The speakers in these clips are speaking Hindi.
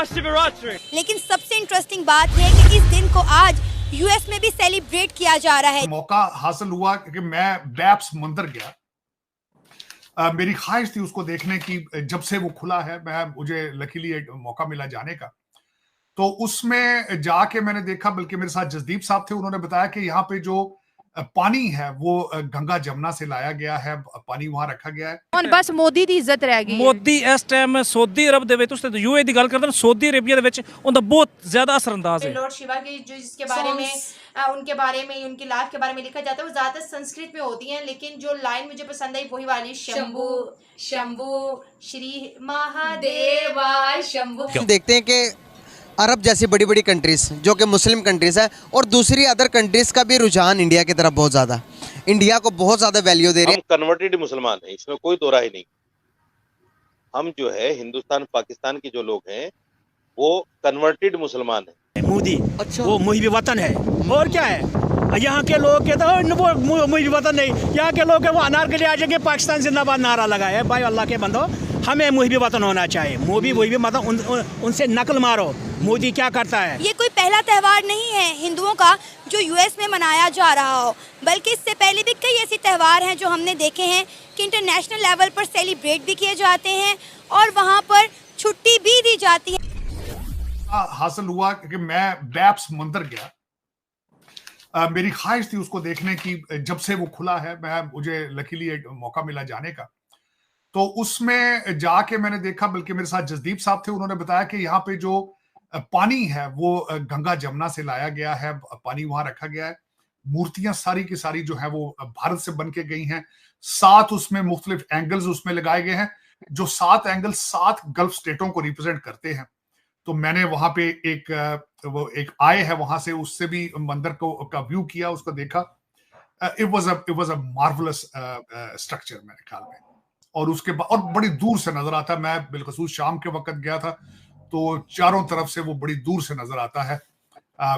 महाशिवरात्रि। लेकिन सबसे इंटरेस्टिंग बात है कि इस दिन को आज यूएस में भी सेलिब्रेट किया जा रहा है। मौका हासिल हुआ कि मैं बैप्स मंदिर गया। मेरी ख्वाहिश थी उसको देखने की, जब से वो खुला है मुझे लकीली एक मौका मिला जाने का। तो उसमें जाके मैंने देखा, बल्कि मेरे साथ जसदीप साहब थे, उन्होंने बताया कि यहाँ पे जो पानी है वो गंगा जमुना से लाया गया है, पानी वहां रखा गया है। ਹੁਣ ਬਸ ਮੋਦੀ ਦੀ ਇੱਜ਼ਤ ਰਹਿ ਗਈ ਹੈ। ਮੋਦੀ ਇਸ ਟਾਈਮ ਸਊਦੀ ਅਰਬ ਦੇ ਵਿੱਚ, ਤੁਸੀਂ ਯੂਏ ਦੀ ਗੱਲ ਕਰਦੇ ਹੋ, सऊदी अरेबिया ਦੇ ਵਿੱਚ ਉਹਦਾ ਬਹੁਤ ਜ਼ਿਆਦਾ ਅਸਰअंदाज है। लॉर्ड शिवा के जो जिसके बारे में उनके बारे में उनकी लाइफ के बारे में लिखा जाता है वो ज्यादातर संस्कृत में होती है, लेकिन जो लाइन मुझे पसंद आई वही वाली, शंभु शंभु श्री महादेवा शंभु। हम देखते हैं कि अरब जैसी बड़ी बड़ी कंट्रीज जो कि मुस्लिम कंट्रीज है और दूसरी अदर कंट्रीज का भी रुझान इंडिया की तरफ बहुत ज़्यादा, इंडिया को बहुत ज़्यादा वैल्यू दे रहे हैं। हम कन्वर्टेड मुसलमान हैं, इसमें कोई दो राय नहीं। हम जो है हिंदुस्तान पाकिस्तान के जो लोग हैं वो कन्वर्टेड मुसलमान हैं। मोदी वो मुहिब वतन है, और क्या है। यहाँ के लोग कहते हैं वो मुहिब वतन नहीं, यहाँ के लोग वो अनार के लिए आ जाएंगे पाकिस्तान जिंदाबाद नारा लगाए। भाई अल्लाह के बंदो, हमें मुहिब वतन होना चाहिए। मोदी मुहिब वतन उनसे नकल मारो, मोदी क्या करता है। ये कोई पहला त्यौहार नहीं है हिंदुओं का जो यूएस में मनाया जा रहा हो, बल्कि इससे पहले भी कई ऐसे त्यौहार हैं जो हमने देखे हैं कि इंटरनेशनल लेवल पर सेलिब्रेट भी किए जाते हैं और वहाँ पर छुट्टी भी दी जाती है। हासिल हुआ कि मैं बैप्स मंदिर गया। मेरी ख्वाहिश थी उसको देखने की, जब से वो खुला है मुझे लकीली एक मौका मिला जाने का। तो उसमें जाके मैंने देखा, बल्कि मेरे साथ जसदीप साहब थे, उन्होंने बताया कि यहाँ पे जो पानी है वो गंगा जमुना से लाया गया है, पानी वहां रखा गया है। मूर्तियां सारी की सारी जो है वो भारत से बन के गई हैं। 7 उसमें मुख्तलिफ एंगल्स उसमें लगाए गए हैं, जो 7 एंगल 7 गल्फ स्टेटों को रिप्रेजेंट करते हैं। तो मैंने वहां पे एक आय है वहां से, उससे भी मंदिर का व्यू किया, उसको देखा। It was a marvellous structure मेरे ख्याल में। और उसके बाद और बड़ी दूर से नजर आता है। मैं बिलखसूस शाम के वक्त गया था, तो चारों तरफ से वो बड़ी दूर से नजर आता है।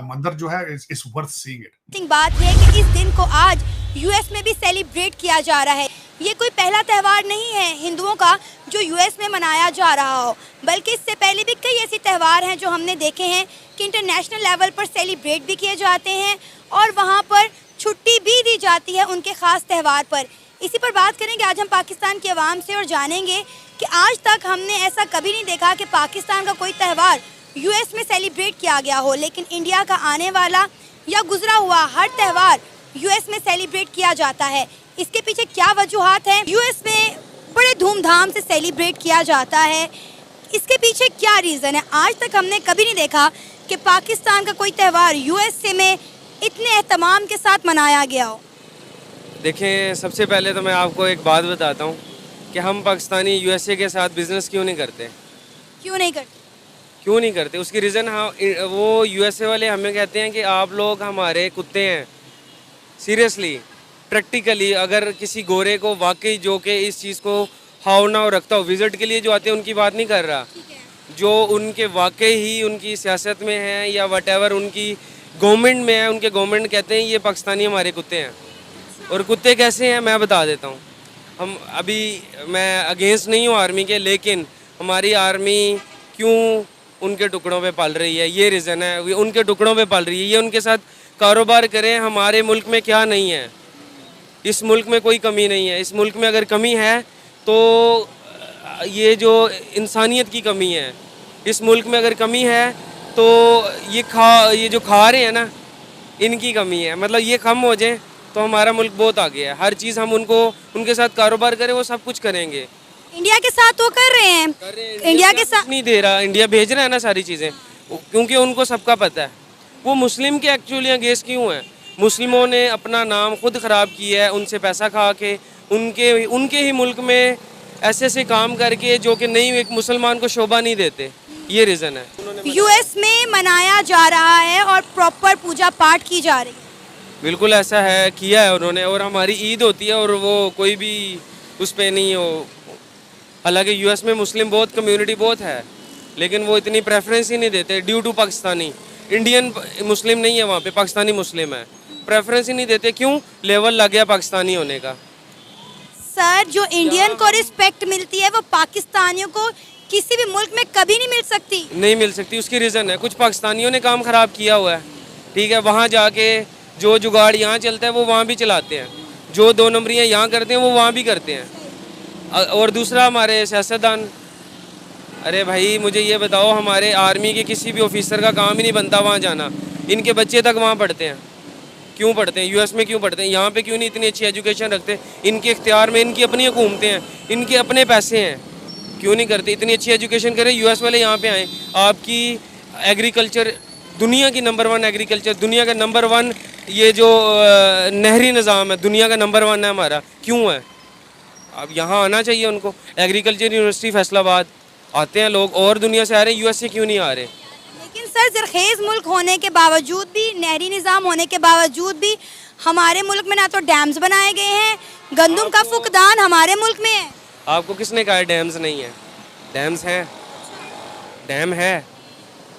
मंदिर जो है इज वर्थ सीइंग इट। बात है कि इस दिन को आज यूएस में भी सेलिब्रेट किया जा रहा है। ये कोई पहला त्यौहार नहीं है हिंदुओं का जो यूएस में मनाया जा रहा हो, बल्कि इससे पहले भी कई ऐसे त्यौहार हैं जो हमने देखे हैं कि इंटरनेशनल लेवल पर सेलिब्रेट भी किए जाते हैं और वहाँ पर छुट्टी भी दी जाती है उनके ख़ास त्यौहार पर। इसी पर बात करेंगे आज हम पाकिस्तान के अवाम से और जानेंगे कि आज तक हमने ऐसा कभी नहीं देखा कि पाकिस्तान का कोई त्यौहार यूएस में सेलिब्रेट किया गया हो, लेकिन इंडिया का आने वाला या गुजरा हुआ हर त्यौहार यूएस में सेलिब्रेट किया जाता है। इसके पीछे क्या वजूहात हैं? यूएस में बड़े धूमधाम से सेलिब्रेट किया जाता है, इसके पीछे क्या रीज़न है? आज तक हमने कभी नहीं देखा कि पाकिस्तान का कोई त्यौहार यूएसए में इतने एहतमाम के साथ मनाया गया हो। देखें, सबसे पहले तो मैं आपको एक बात बताता हूँ कि हम पाकिस्तानी यूएसए के साथ बिज़नेस क्यों नहीं करते। क्यों नहीं करते उसकी रीज़न, वो यूएसए वाले हमें कहते हैं कि आप लोग हमारे कुत्ते हैं। सीरियसली, प्रैक्टिकली अगर किसी गोरे को वाकई जो कि इस चीज़ को हाव ना रखता हो, विज़िट के लिए जो आते हैं उनकी बात नहीं कर रहा, जो उनके वाकई ही उनकी सियासत में है या वटेवर उनकी गवर्नमेंट में है, उनके गवर्नमेंट कहते हैं ये पाकिस्तानी हमारे कुत्ते हैं। और कुत्ते कैसे हैं मैं बता देता हूँ। मैं अगेंस्ट नहीं हूँ आर्मी के, लेकिन हमारी आर्मी क्यों उनके टुकड़ों पे पल रही है, ये रीज़न है। उनके टुकड़ों पे पल रही है, ये उनके साथ कारोबार करें। हमारे मुल्क में क्या नहीं है, इस मुल्क में कोई कमी नहीं है। इस मुल्क में अगर कमी है तो ये जो इंसानियत की कमी है, इस मुल्क में अगर कमी है तो ये जो खा रहे हैं ना, इनकी कमी है। मतलब ये कम हो जाए तो हमारा मुल्क बहुत आगे है। हर चीज़ हम उनके साथ कारोबार करें, वो सब कुछ करेंगे। इंडिया के साथ तो कर रहे हैं, इंडिया के साथ नहीं दे रहा, इंडिया भेज रहा है ना सारी चीज़ें, क्योंकि उनको सबका पता है। वो मुस्लिम के एक्चुअली अगेंस्ट क्यों है? मुस्लिमों ने अपना नाम खुद ख़राब किया है, उनसे पैसा खा के, उनके ही मुल्क में ऐसे काम करके जो कि नहीं, एक मुसलमान को शोभा नहीं देते। ये रीज़न है। यूएस में मनाया जा रहा है और प्रॉपर पूजा पाठ की जा रही है। बिल्कुल ऐसा है, किया है उन्होंने। और हमारी ईद होती है और वो कोई भी उस पर नहीं हो। हालांकि यूएस में मुस्लिम बहुत कम्युनिटी बहुत है, लेकिन वो इतनी प्रेफरेंस ही नहीं देते due to Pakistani. Indian Muslim नहीं है वहाँ पे, पाकिस्तानी मुस्लिम है, प्रेफरेंस ही नहीं देते। क्यों? लेवल लग गया पाकिस्तानी होने का। सर, जो इंडियन को रिस्पेक्ट मिलती है वो पाकिस्तानियों को किसी भी मुल्क में कभी नहीं मिल सकती? नहीं मिल सकती। उसकी रीज़न है, कुछ पाकिस्तानियों ने काम ख़राब किया हुआ है, ठीक है। वहाँ जाके जो जुगाड़ यहाँ चलता है वो वहाँ भी चलाते हैं, जो 2 नंबरियाँ यहाँ करते हैं वो वहाँ भी करते हैं। और दूसरा हमारे सियासतदान, अरे भाई मुझे ये बताओ, हमारे आर्मी के किसी भी ऑफिसर का काम ही नहीं बनता वहाँ जाना। इनके बच्चे तक वहाँ पढ़ते हैं, क्यों पढ़ते हैं? यूएस में क्यों पढ़ते हैं? यहाँ पे क्यों नहीं इतनी अच्छी एजुकेशन रखते? इनके इख्तियार में इनकी अपनी हुकूमतें हैं, इनके अपने पैसे हैं, क्यों नहीं करते? इतनी अच्छी एजुकेशन करें, यूएस वाले यहाँ पे आएँ। आपकी एग्रीकल्चर दुनिया की नंबर 1 एग्रीकल्चर, दुनिया का नंबर 1 ये जो नहरी निज़ाम है, दुनिया का नंबर 1 है हमारा, क्यों है? अब यहाँ आना चाहिए उनको। एग्रीकल्चर यूनिवर्सिटी फैसलाबाद आते हैं लोग, और दुनिया से आ रहे हैं, यूएस से क्यों नहीं आ रहे? लेकिन सर, ज़रखेज़ मुल्क होने के बावजूद भी, नहरी निज़ाम होने के बावजूद भी हमारे मुल्क में ना तो डैम्स बनाए गए हैं, गंदम का फुकदान हमारे मुल्क में है। आपको किसने कहा डैम्स नहीं है? डैम्स हैं, डैम है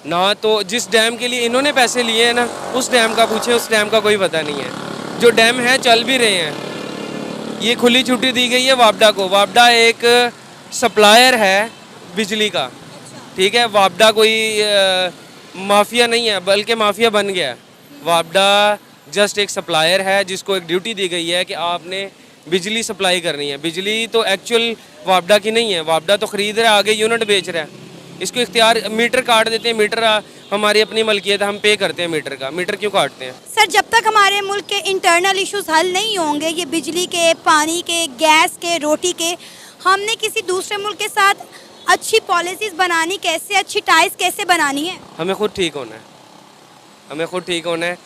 ना। तो जिस डैम के लिए इन्होंने पैसे लिए हैं ना, उस डैम का पूछे, उस डैम का कोई पता नहीं है। जो डैम है चल भी रहे हैं। ये खुली छुट्टी दी गई है वापडा को। वापडा एक सप्लायर है बिजली का, ठीक है। वापडा कोई माफिया नहीं है, बल्कि माफिया बन गया है। वापडा जस्ट एक सप्लायर है जिसको एक ड्यूटी दी गई है कि आपने बिजली सप्लाई करनी है। बिजली तो एक्चुअल वापडा की नहीं है, वापडा तो ख़रीद रहा है, आगे यूनिट बेच रहा है। इसको इख्तियार, मीटर काट देते हैं, मीटर हमारी अपनी मलकियत है, हम पे करते हैं मीटर का। मीटर क्यों काटते हैं? सर, जब तक हमारे मुल्क के इंटरनल इश्यूज हल नहीं होंगे, ये बिजली के, पानी के, गैस के, रोटी के, हमने किसी दूसरे मुल्क के साथ अच्छी पॉलिसीज बनानी कैसे, अच्छी टाइज कैसे बनानी है? हमें खुद ठीक होना है, हमें खुद ठीक होना है।